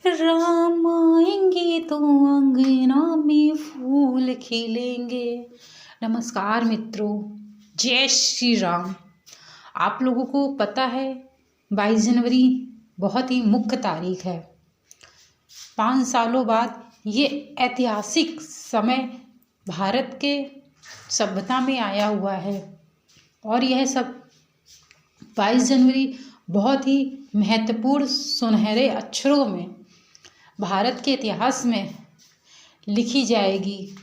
राम आएंगे तो अंगना में फूल खिलेंगे। नमस्कार मित्रों, जय श्री राम। आप लोगों को पता है 22 जनवरी बहुत ही मुख्य तारीख है। 5 सालों बाद ये ऐतिहासिक समय भारत के सभ्यता में आया हुआ है और यह सब 22 जनवरी बहुत ही महत्वपूर्ण सुनहरे अक्षरों में भारत के इतिहास में लिखी जाएगी,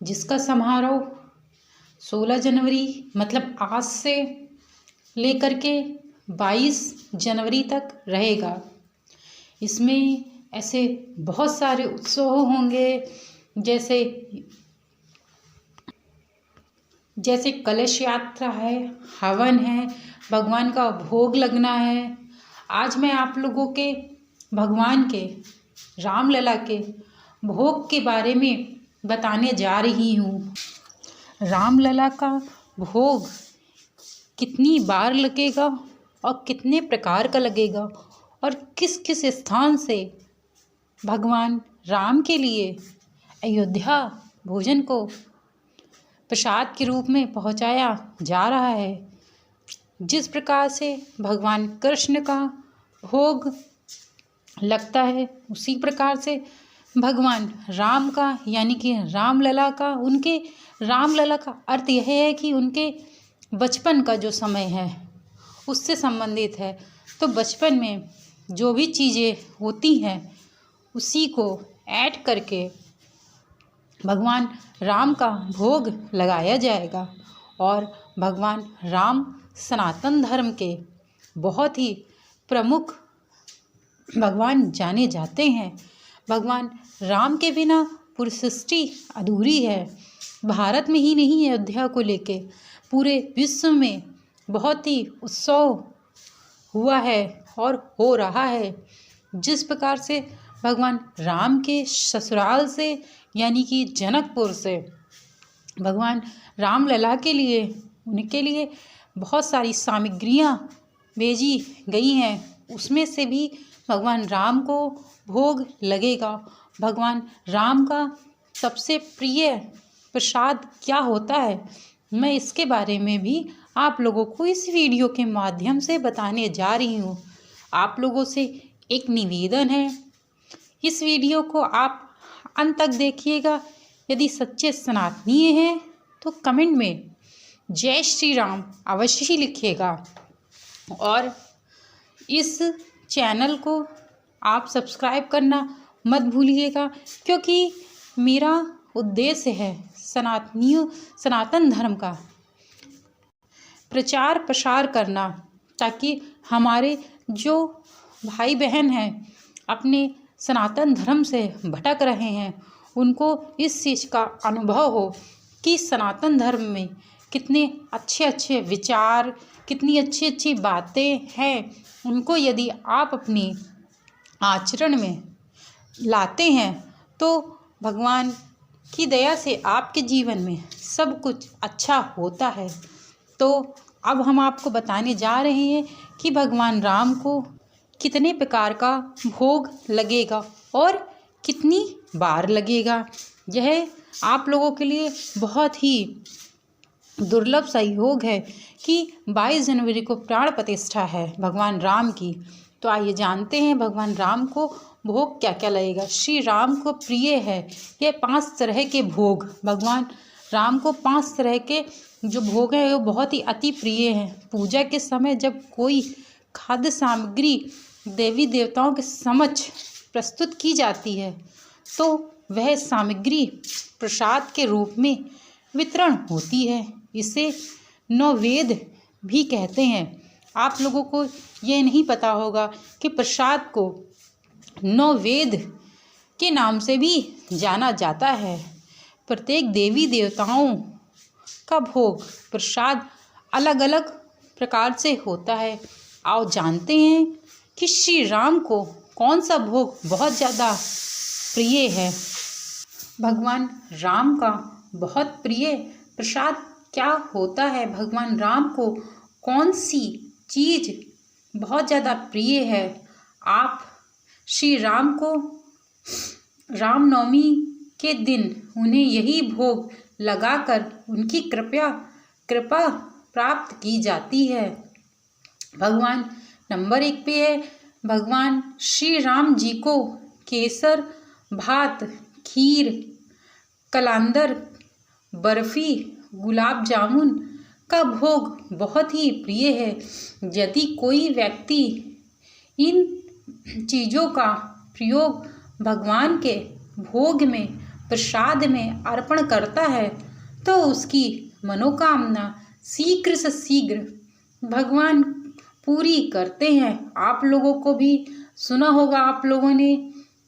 जिसका समारोह 16 जनवरी मतलब आज से लेकर के 22 जनवरी तक रहेगा। इसमें ऐसे बहुत सारे उत्सव होंगे, जैसे कलश यात्रा है, हवन है, भगवान का भोग लगना है। आज मैं आप लोगों के भगवान के रामलला के भोग के बारे में बताने जा रही हूँ। रामलला का भोग कितनी बार लगेगा और कितने प्रकार का लगेगा और किस किस स्थान से भगवान राम के लिए अयोध्या भोजन को प्रसाद के रूप में पहुँचाया जा रहा है। जिस प्रकार से भगवान कृष्ण का भोग लगता है, उसी प्रकार से भगवान राम का यानी कि रामलला का, उनके रामलला का अर्थ यह है कि उनके बचपन का जो समय है उससे संबंधित है। तो बचपन में जो भी चीज़ें होती हैं उसी को ऐड करके भगवान राम का भोग लगाया जाएगा। और भगवान राम सनातन धर्म के बहुत ही प्रमुख भगवान जाने जाते हैं। भगवान राम के बिना पूरी सृष्टि अधूरी है। भारत में ही नहीं, अयोध्या को लेके पूरे विश्व में बहुत ही उत्सव हुआ है और हो रहा है। जिस प्रकार से भगवान राम के ससुराल से यानी कि जनकपुर से भगवान रामलला के लिए, उनके लिए बहुत सारी सामग्रियाँ भेजी गई हैं, उसमें से भी भगवान राम को भोग लगेगा। भगवान राम का सबसे प्रिय प्रसाद क्या होता है, मैं इसके बारे में भी आप लोगों को इस वीडियो के माध्यम से बताने जा रही हूँ। आप लोगों से एक निवेदन है, इस वीडियो को आप अंत तक देखिएगा। यदि सच्चे सनातनीय हैं तो कमेंट में जय श्री राम अवश्य ही लिखिएगा और इस चैनल को आप सब्सक्राइब करना मत भूलिएगा, क्योंकि मेरा उद्देश्य है सनातन धर्म का प्रचार प्रसार करना, ताकि हमारे जो भाई बहन हैं अपने सनातन धर्म से भटक रहे हैं उनको इस चीज़ का अनुभव हो कि सनातन धर्म में कितने अच्छे अच्छे विचार, कितनी अच्छी अच्छी बातें हैं। उनको यदि आप अपनी आचरण में लाते हैं तो भगवान की दया से आपके जीवन में सब कुछ अच्छा होता है। तो अब हम आपको बताने जा रहे हैं कि भगवान राम को कितने प्रकार का भोग लगेगा और कितनी बार लगेगा। यह आप लोगों के लिए बहुत ही दुर्लभ संयोग है कि 22 जनवरी को प्राण प्रतिष्ठा है भगवान राम की। तो आइए जानते हैं भगवान राम को भोग क्या क्या लगेगा। श्री राम को प्रिय है ये 5 तरह के भोग। भगवान राम को 5 तरह के जो भोग हैं वो बहुत ही अति प्रिय हैं। पूजा के समय जब कोई खाद्य सामग्री देवी देवताओं के समक्ष प्रस्तुत की जाती है तो वह सामग्री प्रसाद के रूप में वितरण होती है। इसे नौवेद भी कहते हैं। आप लोगों को ये नहीं पता होगा कि प्रसाद को नौवेद के नाम से भी जाना जाता है। प्रत्येक देवी देवताओं का भोग प्रसाद अलग अलग प्रकार से होता है। आओ जानते हैं कि श्री राम को कौन सा भोग बहुत ज़्यादा प्रिय है। भगवान राम का बहुत प्रिय प्रसाद क्या होता है, भगवान राम को कौन सी चीज़ बहुत ज़्यादा प्रिय है, आप श्री राम को रामनवमी के दिन उन्हें यही भोग लगाकर उनकी कृपा प्राप्त की जाती है। भगवान नंबर 1 पे है, भगवान श्री राम जी को केसर, भात, खीर, कलांदर, बर्फी, गुलाब जामुन का भोग बहुत ही प्रिय है। यदि कोई व्यक्ति इन चीज़ों का प्रयोग भगवान के भोग में, प्रसाद में अर्पण करता है तो उसकी मनोकामना शीघ्र से शीघ्र भगवान पूरी करते हैं। आप लोगों को भी सुना होगा आप लोगों ने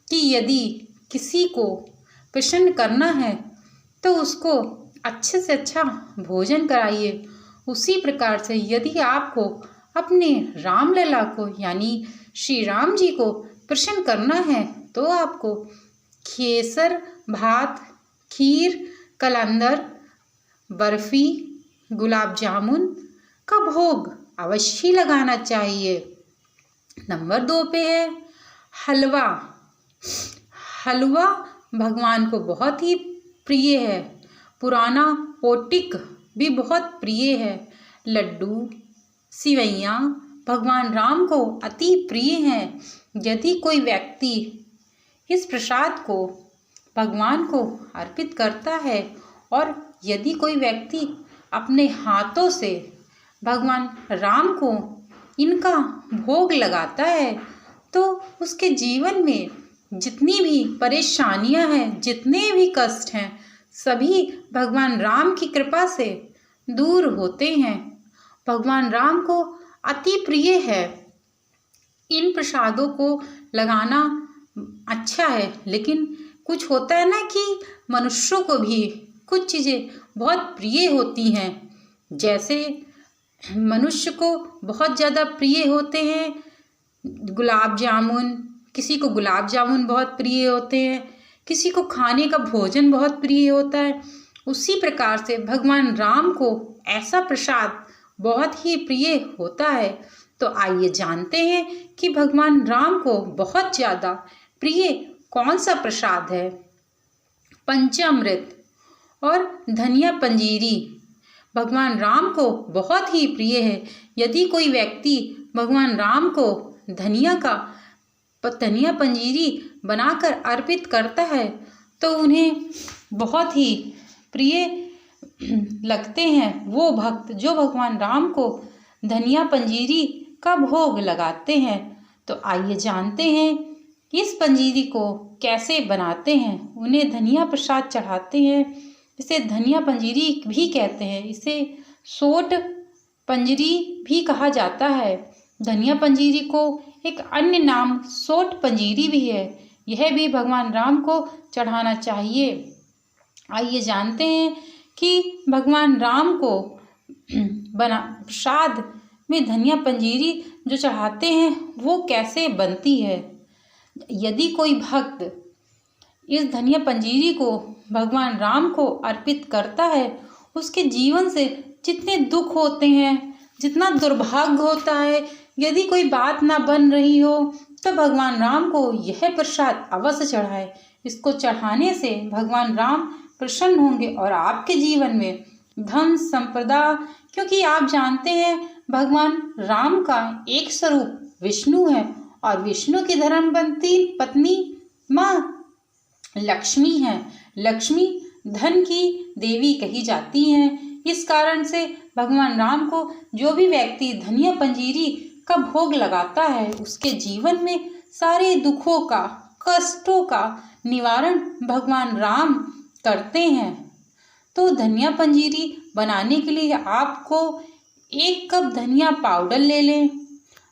कि यदि किसी को प्रसन्न करना है तो उसको अच्छे से अच्छा भोजन कराइए। उसी प्रकार से यदि आपको अपने रामलला को यानी श्री राम जी को प्रसन्न करना है तो आपको केसर, भात, खीर, कलंदर, बर्फी, गुलाब जामुन का भोग अवश्य लगाना चाहिए। नंबर 2 पे है हलवा। हलवा भगवान को बहुत ही प्रिय है। पुराना पोटिक भी बहुत प्रिय है। लड्डू, सिवैयाँ भगवान राम को अति प्रिय हैं। यदि कोई व्यक्ति इस प्रसाद को भगवान को अर्पित करता है और यदि कोई व्यक्ति अपने हाथों से भगवान राम को इनका भोग लगाता है तो उसके जीवन में जितनी भी परेशानियां हैं, जितने भी कष्ट हैं, सभी भगवान राम की कृपा से दूर होते हैं। भगवान राम को अति प्रिय है। इन प्रसादों को लगाना अच्छा है, लेकिन कुछ होता है ना कि मनुष्यों को भी कुछ चीज़ें बहुत प्रिय होती हैं। जैसे मनुष्य को बहुत ज़्यादा प्रिय होते हैं गुलाब जामुन, किसी को गुलाब जामुन बहुत प्रिय होते हैं, किसी को खाने का भोजन बहुत प्रिय होता है। उसी प्रकार से भगवान राम को ऐसा प्रसाद बहुत ही प्रिय होता है। तो आइए जानते हैं कि भगवान राम को बहुत ज़्यादा प्रिय कौन सा प्रसाद है। पंचामृत और धनिया पंजीरी भगवान राम को बहुत ही प्रिय है। यदि कोई व्यक्ति भगवान राम को धनिया पंजीरी बनाकर अर्पित करता है तो उन्हें बहुत ही प्रिय लगते हैं वो भक्त जो भगवान राम को धनिया पंजीरी का भोग लगाते हैं। तो आइए जानते हैं इस पंजीरी को कैसे बनाते हैं। उन्हें धनिया प्रसाद चढ़ाते हैं, इसे धनिया पंजीरी भी कहते हैं। इसे सोट पंजीरी भी कहा जाता है। धनिया पंजीरी को एक अन्य नाम सोट पंजीरी भी है। यह भी भगवान राम को चढ़ाना चाहिए। आइए जानते हैं कि भगवान राम को प्रसाद में धनिया पंजीरी जो चढ़ाते हैं वो कैसे बनती है। यदि कोई भक्त इस धनिया पंजीरी को भगवान राम को अर्पित करता है, उसके जीवन से जितने दुख होते हैं, जितना दुर्भाग्य होता है, यदि कोई बात ना बन रही हो तो भगवान राम को यह प्रसाद अवश्य चढ़ाए। इसको चढ़ाने से भगवान राम प्रसन्न होंगे और आपके जीवन में धन संपदा, क्योंकि आप जानते हैं भगवान राम का एक स्वरूप विष्णु है और विष्णु की धर्मपत्नी पत्नी माँ लक्ष्मी है। लक्ष्मी धन की देवी कही जाती हैं। इस कारण से भगवान राम को जो भी व्यक्ति धनिया पंजीरी का भोग लगाता है उसके जीवन में सारे दुखों का, कष्टों का निवारण भगवान राम करते हैं। तो धनिया पंजीरी बनाने के लिए आपको 1 कप धनिया पाउडर ले लें।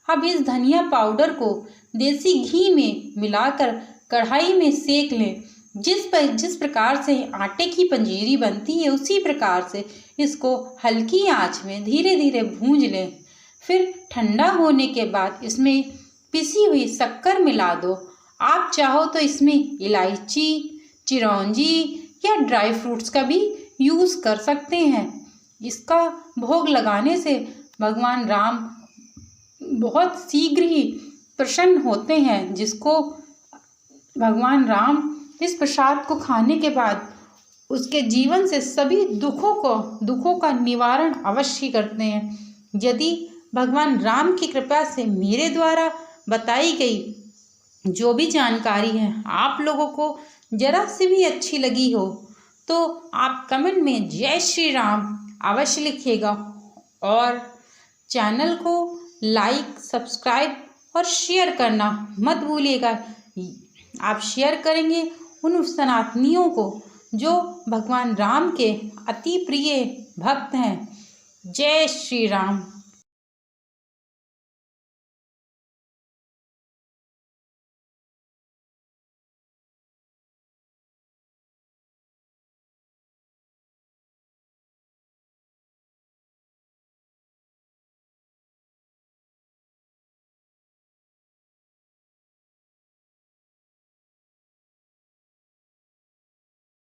अब इस धनिया पाउडर को देसी घी में मिलाकर कढ़ाई में सेक लें। जिस प्रकार से आटे की पंजीरी बनती है उसी प्रकार से इसको हल्की आंच में धीरे धीरे भूंज लें। फिर ठंडा होने के बाद इसमें पिसी हुई शक्कर मिला दो। आप चाहो तो इसमें इलायची, चिरौंजी या ड्राई फ्रूट्स का भी यूज़ कर सकते हैं। इसका भोग लगाने से भगवान राम बहुत शीघ्र ही प्रसन्न होते हैं, जिसको भगवान राम इस प्रसाद को खाने के बाद उसके जीवन से सभी दुखों का निवारण अवश्य करते हैं। यदि भगवान राम की कृपा से मेरे द्वारा बताई गई जो भी जानकारी है आप लोगों को जरा सी भी अच्छी लगी हो तो आप कमेंट में जय श्री राम अवश्य लिखिएगा और चैनल को लाइक, सब्सक्राइब और शेयर करना मत भूलिएगा। आप शेयर करेंगे उन सनातनियों को जो भगवान राम के अति प्रिय भक्त हैं। जय श्री राम।